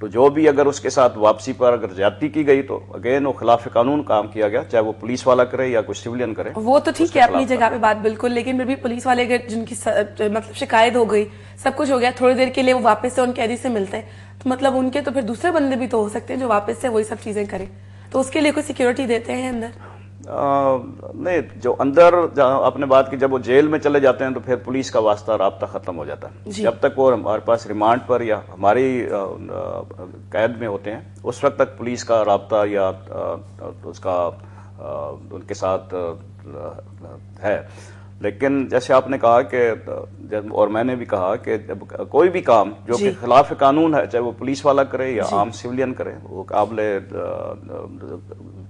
تو جو بھی اگر اس کے ساتھ واپسی پر اگر زیادتی کی گئی تو اگین وہ خلاف قانون کام کیا گیا، چاہے وہ پولیس والا کرے یا کوئی سویلین کرے. وہ تو ٹھیک ہے اپنی جگہ پہ بات بالکل، لیکن پھر بھی پولیس والے اگر جن کی مطلب شکایت ہو گئی، سب کچھ ہو گیا، تھوڑی دیر کے لیے وہ واپس سے ان قیدی سے ملتے ہیں، تو مطلب ان کے تو پھر دوسرے بندے بھی تو ہو سکتے ہیں جو واپس سے وہی سب چیزیں کریں، تو اس کے لیے کوئی سیکیورٹی دیتے ہیں اندر؟ نہیں، جو اندر آپ نے بات کی جب وہ جیل میں چلے جاتے ہیں تو پھر پولیس کا واسطہ رابطہ ختم ہو جاتا ہے. جب تک وہ ہمارے پاس ریمانڈ پر یا ہماری قید میں ہوتے ہیں اس وقت تک پولیس کا رابطہ یا اس کا ان کے ساتھ ہے. لیکن جیسے آپ نے کہا کہ اور میں نے بھی کہا کہ جب کوئی بھی کام جو کہ خلاف قانون ہے، چاہے وہ پولیس والا کرے یا عام سویلین کرے، وہ قابل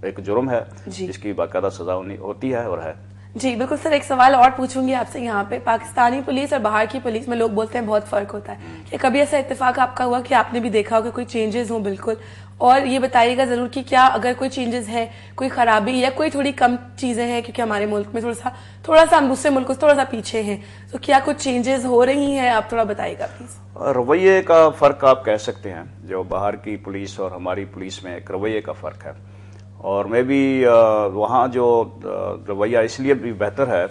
ایک جرم ہے جس کی باقاعدہ سزا ہوتی ہے اور ہے. جی بالکل سر، ایک سوال اور پوچھوں گی آپ سے یہاں پہ. پاکستانی پولیس اور باہر کی پولیس میں لوگ بولتے ہیں بہت فرق ہوتا ہے، کہ کبھی ایسا اتفاق آپ کا ہوا کہ آپ نے بھی دیکھا ہو کہ کوئی چینجز ہوں بالکل؟ اور یہ بتائیے گا ضرور کہ کیا اگر کوئی چینجز ہے، کوئی خرابی یا کوئی تھوڑی کم چیزیں ہیں، کیونکہ ہمارے ملک میں تھوڑا سا ہم دوسرے ملکوں سے تھوڑا سا پیچھے ہیں، تو کیا کچھ چینجز ہو رہی ہیں؟ آپ تھوڑا بتائیے گا پلیز. رویے کا فرق آپ کہہ سکتے ہیں، جو باہر کی پولیس اور ہماری پولیس میں ایک رویے کا فرق ہے. اور میں بھی وہاں جو رویہ اس لیے بھی بہتر ہے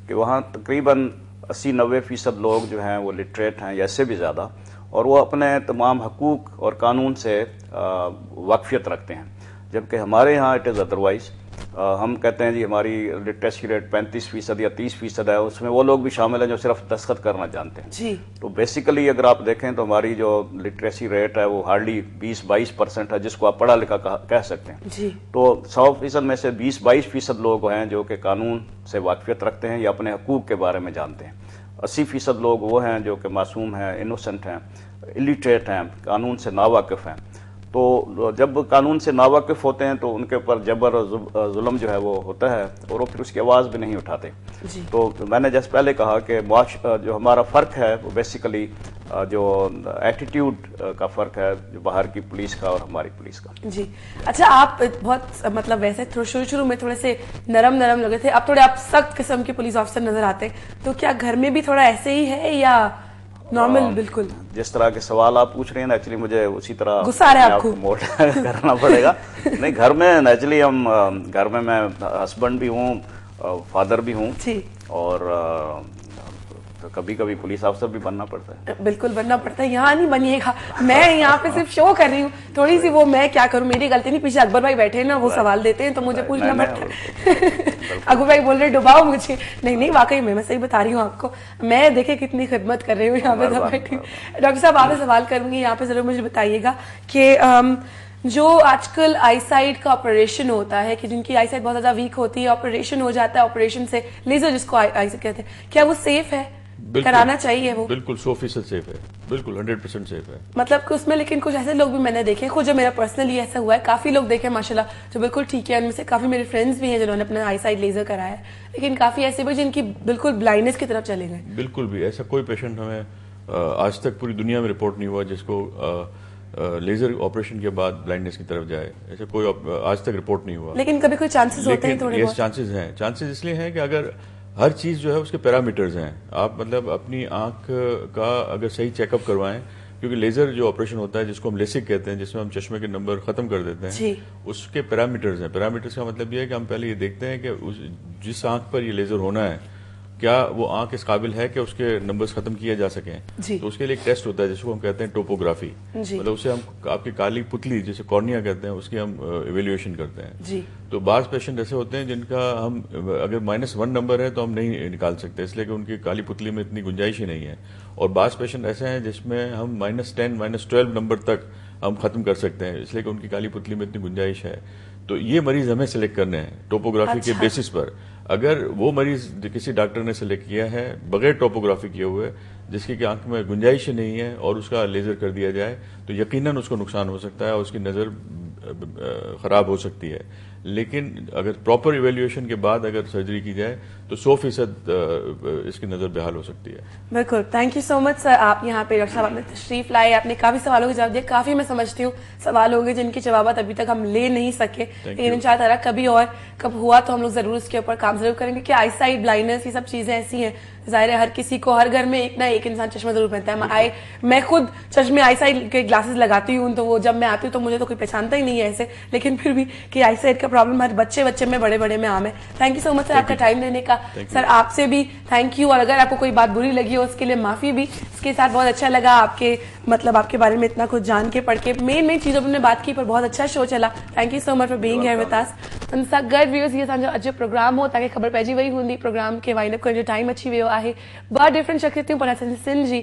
کہ وہاں تقریباً 80-90% لوگ جو ہیں وہ لٹریٹ ہیں یا اس سے بھی زیادہ، اور وہ اپنے تمام حقوق اور قانون سے واقفیت رکھتے ہیں، جبکہ ہمارے ہاں اٹ از ادروائز. ہم کہتے ہیں جی ہماری لٹریسی ریٹ 35% یا 30% ہے، اس میں وہ لوگ بھی شامل ہیں جو صرف دستخط کرنا جانتے ہیں. جی تو بیسیکلی اگر آپ دیکھیں تو ہماری جو لٹریسی ریٹ ہے وہ ہارڈلی 20-22% ہے، جس کو آپ پڑھا لکھا کہہ سکتے ہیں. جی تو 100% میں سے 20-22% لوگ ہیں جو کہ قانون سے واقفیت رکھتے ہیں یا اپنے حقوق کے بارے میں جانتے ہیں. 80% لوگ وہ ہیں جو کہ معصوم ہیں، انوسنٹ ہیں، الٹریٹ ہیں، قانون سے ناواقف ہیں. تو جب قانون سے ناواقف ہوتے ہیں تو ان کے اوپر جبر اور ظلم جو ہے وہ ہوتا ہے، اور وہ پھر اس کی آواز بھی نہیں اٹھاتے. تو میں نے جیسے پہلے کہا کہ جو ہمارا فرق ہے وہ بیسیکلی جو ایٹیٹیوڈ کا فرق ہے، جو باہر کی پولیس کا اور ہماری پولیس کا. جی اچھا، آپ بہت مطلب ویسے شروع میں تھوڑے سے نرم لگے تھے، اب تھوڑے آپ سخت قسم کے پولیس آفیسر نظر آتے ہیں، تو کیا گھر میں بھی تھوڑا ایسے ہی ہے یا نارمل؟ بالکل جس طرح کے سوال آپ پوچھ رہے ہیں نیچرلی مجھے اسی طرح غصہ آ رہا ہے آپ کو موٹ کرنا پڑے گا. نہیں، گھر میں نیچرلی گھر میں ہسبینڈ بھی ہوں، فادر بھی ہوں، اور کبھی کبھی پولیس افسر بھی بننا پڑتا ہے. بالکل بننا پڑتا ہے. یہاں نہیں بنیے گا، میں یہاں پہ صرف شو کر رہی ہوں تھوڑی سی. وہ میں کیا کروں، میری غلطی نہیں. پیچھے اکبر بھائی بیٹھے ہیں نا، وہ سوال دیتے ہیں تو مجھے پوچھنا پڑتا ہے. اکبر بھائی بول رہے ڈباؤ مجھے. نہیں واقعی میں صحیح بتا رہی ہوں آپ کو. میں دیکھیں کتنی خدمت کر رہی ہوں یہاں پہ بیٹھی. ڈاکٹر صاحب آپ سے سوال کروں گی یہاں پہ، ضرور مجھے بتائیے گا کہ جو آج کل آئی سائٹ کا آپریشن ہوتا ہے، کہ جن کی آئی سائٹ بہت زیادہ ویک ہوتی ہے، آپریشن ہو جاتا ہے، آپریشن سے لیزر جس کو آئی سائٹ کہتے ہیں، کیا وہ سیف ہے؟ کرانا چاہیے وہ؟ بالکل 100% سیف ہے، بالکل 100% سیف ہے. مطلب کہ اس میں لیکن کچھ ایسے لوگ بھی میں نے دیکھے، خود جو میرا پرسنلی ایسا ہوا ہے، کافی لوگ دیکھے ماشاءاللہ جو بالکل ٹھیک ہے، ان میں سے کافی میرے فرینڈز بھی ہیں جنہوں نے اپنا آئی سائٹ لیزر کرایا ہے، لیکن کافی ایسے بھی جن کی بالکل بلائنڈنس کی طرف چلے گئے. بالکل بھی ایسا کوئی پیشنٹ ہمیں آج تک پوری دنیا میں رپورٹ نہیں ہوا جس کو لیزر آپریشن کے بعد بلائنڈنس کی طرف جائے. ایسا کوئی آج تک رپورٹ نہیں ہوا. لیکن کبھی کوئی چانسز ہوتے ہیں تھوڑے بہت؟ چانسز ہیں. چانسز اس لیے ہیں کہ اگر ہر چیز جو ہے اس کے پیرامیٹرز ہیں. آپ مطلب اپنی آنکھ کا اگر صحیح چیک اپ کروائیں، کیونکہ لیزر جو آپریشن ہوتا ہے جس کو ہم لیسک کہتے ہیں، جس میں ہم چشمے کے نمبر ختم کر دیتے ہیں، اس کے پیرامیٹرز ہیں. پیرامیٹرز کا مطلب یہ ہے کہ ہم پہلے یہ دیکھتے ہیں کہ جس آنکھ پر یہ لیزر ہونا ہے کیا وہ آنکھ اس قابل ہے کہ اس کے نمبرز ختم کیے جا سکیں. تو اس کے لیے ایک ٹیسٹ ہوتا ہے جس کو ہم کہتے ہیں ٹوپوگرافی. مطلب اسے ہم آپ کی کالی پتلی جسے کارنیا کہتے ہیں اس کی ہم ایویلیویشن کرتے ہیں. تو بعض پیشنٹ ایسے ہوتے ہیں جن کا ہم اگر -1 نمبر ہے تو ہم نہیں نکال سکتے، اس لیے کہ ان کی کالی پتلی میں اتنی گنجائش ہی نہیں ہے. اور بعض پیشنٹ ایسے ہیں جس میں ہم -10 -12 نمبر تک ہم ختم کر سکتے ہیں، اس لیے کہ ان کی کالی پتلی میں اتنی گنجائش ہے. تو یہ مریض ہمیں سلیکٹ کرنے ہیں ٹوپوگرافی کے بیسس پر. اگر وہ مریض کسی ڈاکٹر نے سلیکٹ کیا ہے بغیر ٹوپوگرافی کیے ہوئے، جس کی آنکھ میں گنجائش نہیں ہے، اور اس کا لیزر کر دیا جائے تو یقیناً اس کو نقصان ہو سکتا ہے اور اس کی نظر خراب ہو سکتی ہے. لیکن اگر پراپر ایویلیویشن کے بعد اگر سرجری کی جائے تو 100% اس کی نظر بحال ہو سکتی ہے. بالکل. تھینک یو سو مچ سر, آپ یہاں پہ ڈاکٹر صاحب آپ نے تشریف لائے, آپ نے کافی سوالوں کے جواب دیا. کافی میں سمجھتی ہوں سوال ہوں گے جن کے جوابات ابھی تک ہم لے نہیں سکے, لیکن ان شاء اللہ کبھی اور کب ہوا تو ہم لوگ ضرور اس کے اوپر کام ضرور کریں گے, کہ آئی سائٹ بلائنڈنس یہ سب چیزیں ایسی ہیں, ظاہر ہے ہر کسی کو ہر گھر میں ایک نہ ایک انسان چشمہ ضرور پہنتا ہے. میں خود چشمے آئی سائٹ کے گلاسز لگاتی ہوں, تو وہ جب میں آتی ہوں تو مجھے تو کوئی پہچانتا ہی نہیں ہے ایسے, لیکن پھر بھی کہ آئی سائٹ کا پرابلم ہر بچے میں بڑے میں عام ہے. تھینک یو سو مچ سر آپ کا ٹائم دینے کا. سر آپ سے بھی تھینک یو, اور اگر آپ کو کوئی بات بری لگی ہو اس کے لیے معافی بھی. اس کے ساتھ بہت اچھا لگا آپ کے مطلب آپ کے بارے میں اتنا کچھ جان کے پڑھ کے, مین چیزوں پر ہم نے بات کی, پر بہت اچھا شو چلا. Thank you so much for being here with us. ان سا گڈ ویوز یہ سمجھو اجو پروگرام ہو تاکہ خبر پہجی وہی ہوندی پروگرام کے وائنڈ اپ کرنے جو ٹائم اچھی ویو ہے. بہت ڈفرنٹ شخصیتوں پر سن جی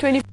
20